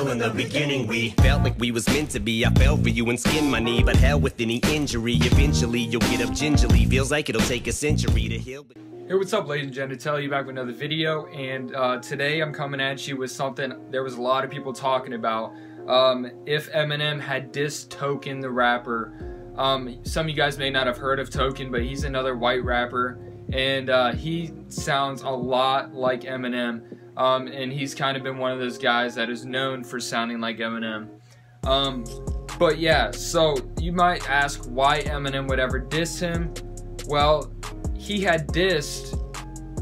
well in the beginning. We felt like we was meant to be. I fell for you and skinned my knee, but hell with any injury. Eventually you'll get up gingerly. Feels like it'll take a century to heal. Hey, what's up, ladies and gentlemen? Tell you back with another video, and today I'm coming at you with something there was a lot of people talking about. If Eminem had dissed Token the rapper. Some of you guys may not have heard of Token, but he's another white rapper, and he sounds a lot like Eminem, and he's kind of been one of those guys that is known for sounding like Eminem. But yeah, so you might ask why Eminem would ever diss him. Well, he had dissed,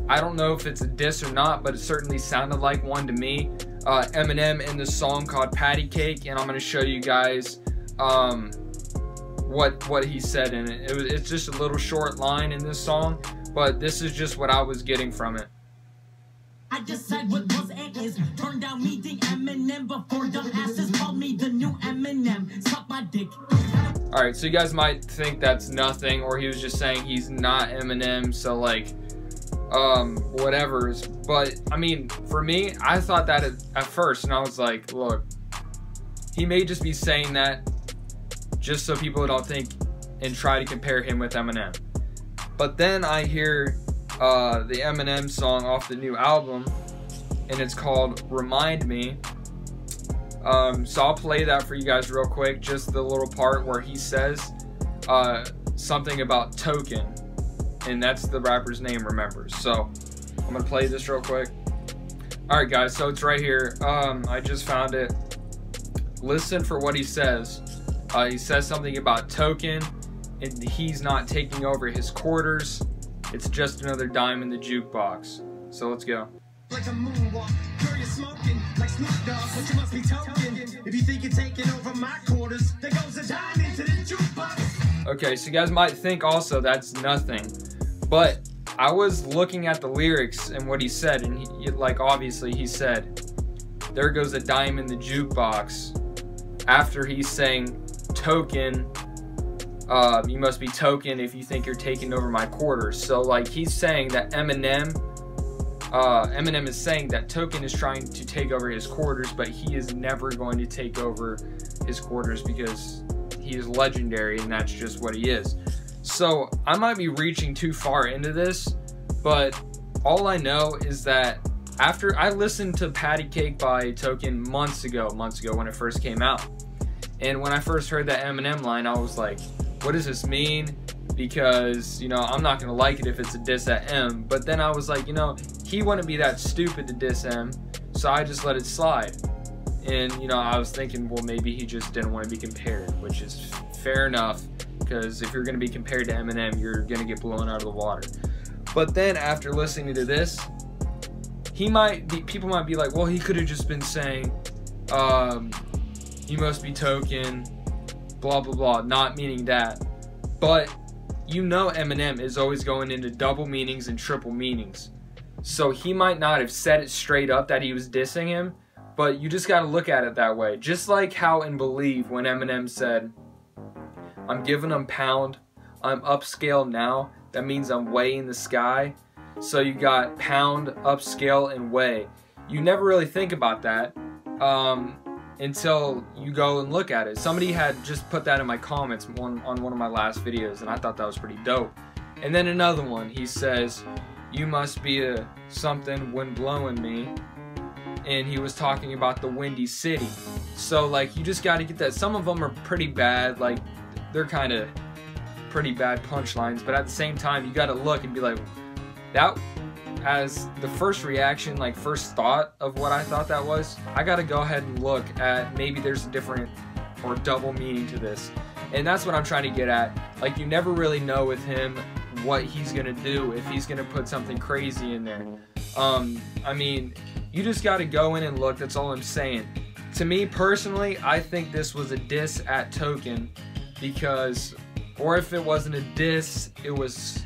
I don't know if it's a diss or not, but it certainly sounded like one to me, Eminem in the song called Patty Cake, and I'm going to show you guys what he said in it. It's just a little short line in this song, but this is just what I was getting from it. I decide what was and is. Turned down meeting Eminem before dumb asses called me the new Eminem. Suck my dick. Alright, so you guys might think that's nothing, or he was just saying he's not Eminem, so like, whatever. But, I mean, for me, I thought that at first, and I was like, look, he may just be saying that just so people don't think and try to compare him with Eminem. But then I hear the Eminem song off the new album, and it's called Remind Me. So I'll play that for you guys real quick, just the little part where he says something about Token, and that's the rapper's name, remember. So I'm gonna play this real quick. Alright guys, so it's right here. I just found it. Listen for what he says. He says something about Token, and he's not taking over his quarters. It's just another dime in the jukebox. So let's go. Like a moonwalk, girl, you're smoking like Snoop Dogg, but you must be token. If you think you're taking over my quarters, there goes a dime into the jukebox. Okay, so you guys might think also that's nothing, but I was looking at the lyrics and what he said, and like obviously he said, there goes a dime in the jukebox, after he's saying Token, you must be token if you think you're taking over my quarters. So like he's saying that Eminem is saying that Token is trying to take over his quarters, but he is never going to take over his quarters because he is legendary, and that's just what he is. So I might be reaching too far into this, but all I know is that after I listened to Patty Cake by Token months ago when it first came out, and when I first heard that Eminem line, I was like, what does this mean? Because, you know, I'm not gonna like it if it's a diss at M. But then I was like, you know, he wouldn't be that stupid to diss M, so I just let it slide. And, you know, I was thinking, well, maybe he just didn't want to be compared, which is fair enough, because if you're gonna be compared to Eminem, you're gonna get blown out of the water. But then after listening to this, people might be like, well, he could have just been saying, you must be Token, blah blah blah, not meaning that. But you know Eminem is always going into double meanings and triple meanings, so he might not have said it straight up that he was dissing him, but you just got to look at it that way. Just like how in Believe, when Eminem said, I'm giving them pound, I'm upscale now, that means I'm way in the sky. So you got pound, upscale, and way. You never really think about that until you go and look at it. Somebody had just put that in my comments on one of my last videos, and I thought that was pretty dope. And then another one, he says, you must be a something wind blowing me, and he was talking about the Windy City. So like, you just got to get that. Some of them are pretty bad, like they're kind of pretty bad punchlines, but at the same time you got to look and be like, that, as the first reaction, like first thought of what I thought that was, I gotta go ahead and look at maybe there's a different or double meaning to this. And that's what I'm trying to get at. Like, you never really know with him what he's gonna do, if he's gonna put something crazy in there. I mean, you just gotta go in and look, that's all I'm saying. To me personally, I think this was a diss at Token, because, or if it wasn't a diss, it was,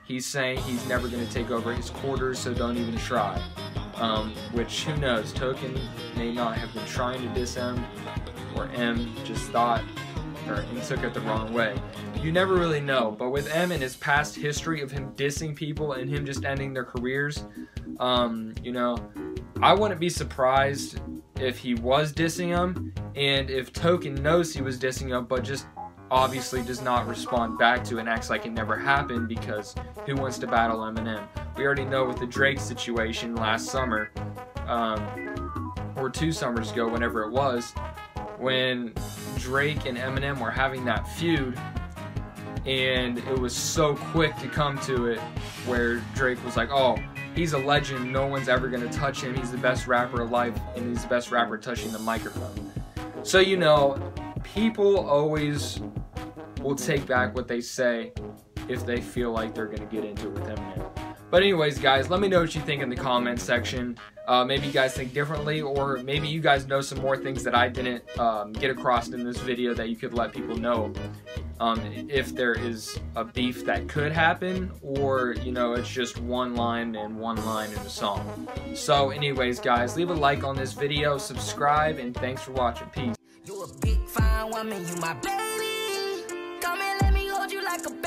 he's saying he's never going to take over his quarters, so don't even try. Which, who knows, Token may not have been trying to diss M, or M just thought, or he took it the wrong way. You never really know, but with M and his past history of him dissing people and him just ending their careers, you know, I wouldn't be surprised if he was dissing him, and if Token knows he was dissing him, but just obviously does not respond back to it and acts like it never happened, because who wants to battle Eminem? We already know with the Drake situation last summer, or 2 summers ago, whenever it was, when Drake and Eminem were having that feud, and it was so quick to come to it, where Drake was like, oh, he's a legend, no one's ever gonna touch him, he's the best rapper alive, and he's the best rapper touching the microphone. So, you know, people always will take back what they say if they feel like they're gonna get into it with Eminem. But anyways, guys, let me know what you think in the comments section. Maybe you guys think differently, or maybe you guys know some more things that I didn't get across in this video that you could let people know. If there is a beef that could happen, or, you know, it's just one line and one line in the song. So anyways, guys, leave a like on this video, subscribe, and thanks for watching. Peace. You a big fine woman, you my baby. Come and let me hold you like a